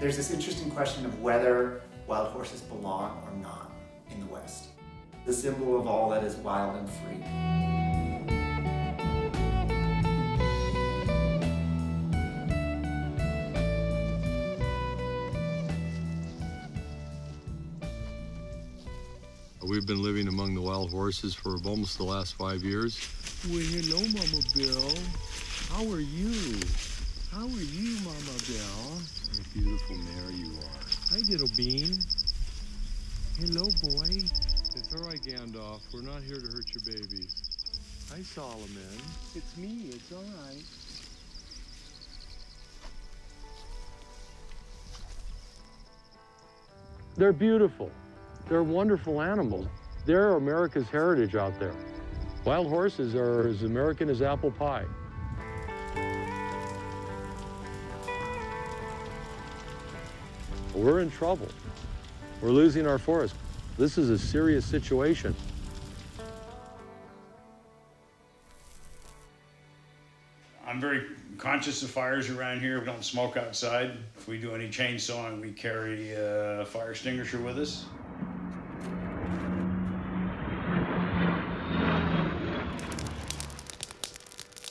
There's this interesting question of whether wild horses belong or not in the West. The symbol of all that is wild and free. We've been living among the wild horses for almost the last 5 years. Well, hello, Mama Bill. How are you? How are you, Mama Bill? What a beautiful mare you are. Hi, little bean. Hello, boy. It's all right, Gandalf. We're not here to hurt your baby. Hi, Solomon. It's me. It's all right. They're beautiful. They're wonderful animals. They're America's heritage out there. Wild horses are as American as apple pie. We're in trouble. We're losing our forest. This is a serious situation. I'm very conscious of fires around here. We don't smoke outside. If we do any chainsawing, we carry a fire extinguisher with us.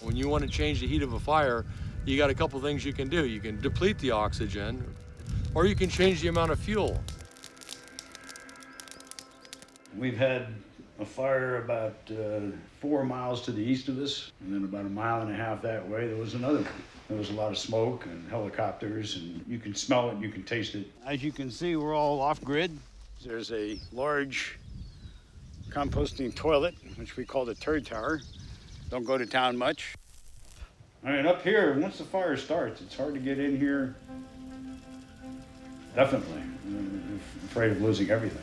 When you want to change the heat of a fire, you got a couple things you can do. You can deplete the oxygen, or you can change the amount of fuel. We've had a fire about 4 miles to the east of us, and then about 1.5 miles that way, there was another one. There was a lot of smoke and helicopters, and you can smell it and you can taste it. As you can see, we're all off-grid. There's a large composting toilet, which we call the turd tower. Don't go to town much. I mean, up here, once the fire starts, it's hard to get in here. Definitely. I'm afraid of losing everything.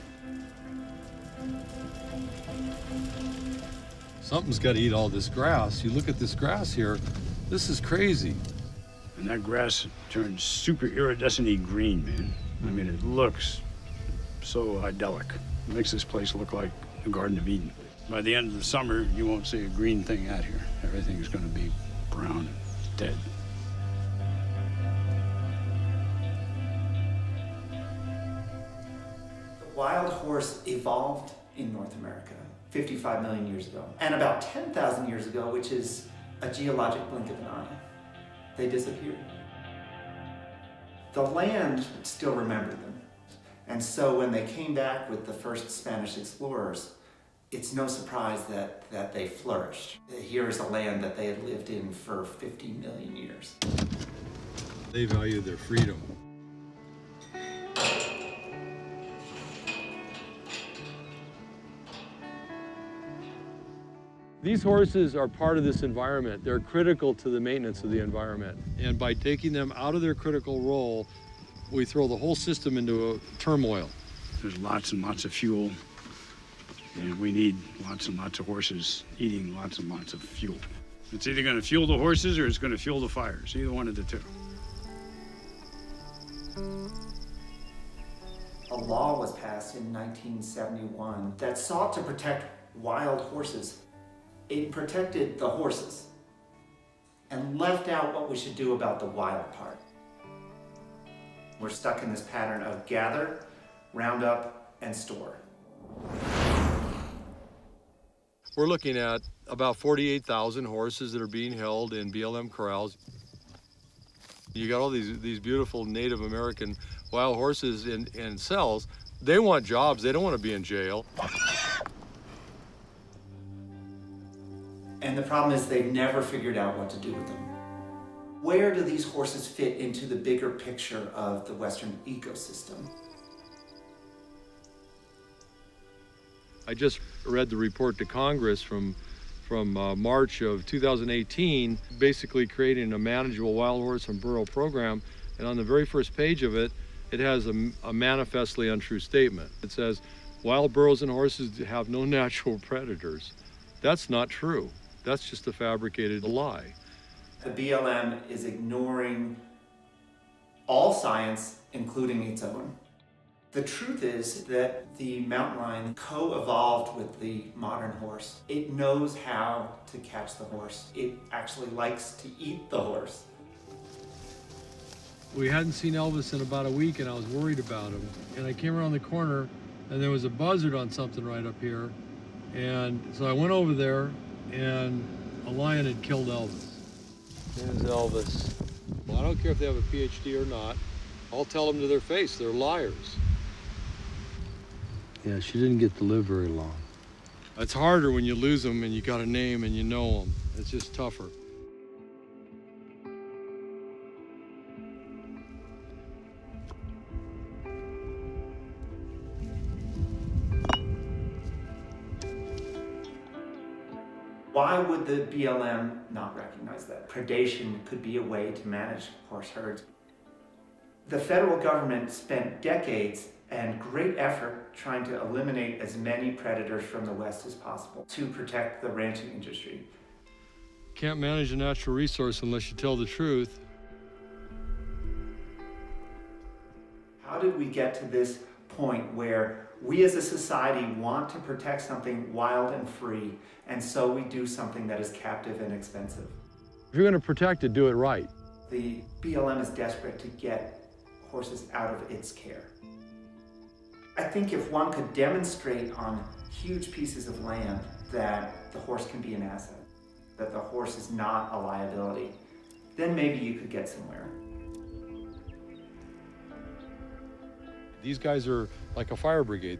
Something's got to eat all this grass. You look at this grass here, this is crazy. And that grass turns super iridescent-y green, man. I mean, it looks so idyllic. It makes this place look like the Garden of Eden. By the end of the summer, you won't see a green thing out here. Everything's going to be brown and dead. The wild horse evolved in North America 55 million years ago. And about 10,000 years ago, which is a geologic blink of an eye, they disappeared. The land still remembered them. And so when they came back with the first Spanish explorers, it's no surprise that they flourished. Here is a land that they had lived in for 50 million years. They value their freedom. These horses are part of this environment. They're critical to the maintenance of the environment. And by taking them out of their critical role, we throw the whole system into a turmoil. There's lots and lots of fuel. And we need lots and lots of horses eating lots and lots of fuel. It's either going to fuel the horses or it's going to fuel the fires, either one of the two. A law was passed in 1971 that sought to protect wild horses. It protected the horses and left out what we should do about the wild part. We're stuck in this pattern of gather, round up, and store. We're looking at about 48,000 horses that are being held in BLM corrals. You got all these beautiful Native American wild horses in cells. They want jobs. They don't want to be in jail. And the problem is they've never figured out what to do with them. Where do these horses fit into the bigger picture of the Western ecosystem? I just read the report to Congress from March of 2018, basically creating a manageable wild horse and burro program. And on the very first page of it, it has a manifestly untrue statement. It says, wild burros and horses have no natural predators. That's not true. That's just a fabricated lie. The BLM is ignoring all science, including its own. The truth is that the mountain lion co-evolved with the modern horse. It knows how to catch the horse. It actually likes to eat the horse. We hadn't seen Elvis in about a week, and I was worried about him. And I came around the corner, and there was a buzzard on something right up here. And so I went over there, and a lion had killed Elvis. There's Elvis. Well, I don't care if they have a PhD or not. I'll tell them to their face, they're liars. Yeah, she didn't get to live very long. It's harder when you lose them and you got a name and you know them. It's just tougher. Why would the BLM not recognize that? Predation could be a way to manage horse herds. The federal government spent decades and great effort trying to eliminate as many predators from the West as possible to protect the ranching industry. Can't manage a natural resource unless you tell the truth. How did we get to this point where we as a society want to protect something wild and free, and so we do something that is captive and expensive? If you're going to protect it, do it right. The BLM is desperate to get horses out of its care. I think if one could demonstrate on huge pieces of land that the horse can be an asset, that the horse is not a liability, then maybe you could get somewhere. These guys are like a fire brigade.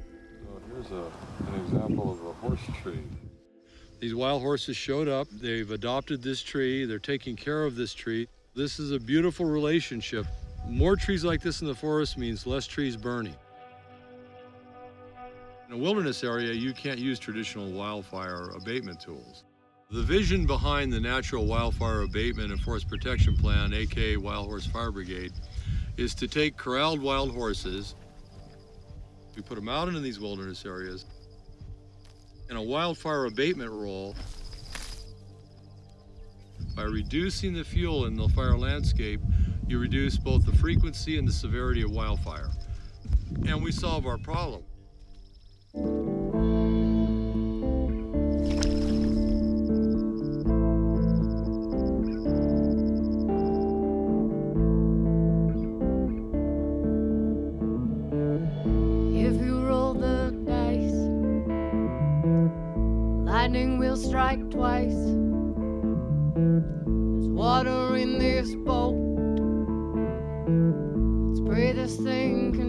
Here's an example of a horse tree. These wild horses showed up, they've adopted this tree, they're taking care of this tree. This is a beautiful relationship. More trees like this in the forest means less trees burning. In a wilderness area, you can't use traditional wildfire abatement tools. The vision behind the Natural Wildfire Abatement and Forest Protection Plan, aka Wild Horse Fire Brigade, is to take corralled wild horses, we put them out into these wilderness areas, in a wildfire abatement role. By reducing the fuel in the fire landscape, you reduce both the frequency and the severity of wildfire. And we solve our problem. If you roll the dice, lightning will strike twice. There's water in this boat. Let's pray this thing can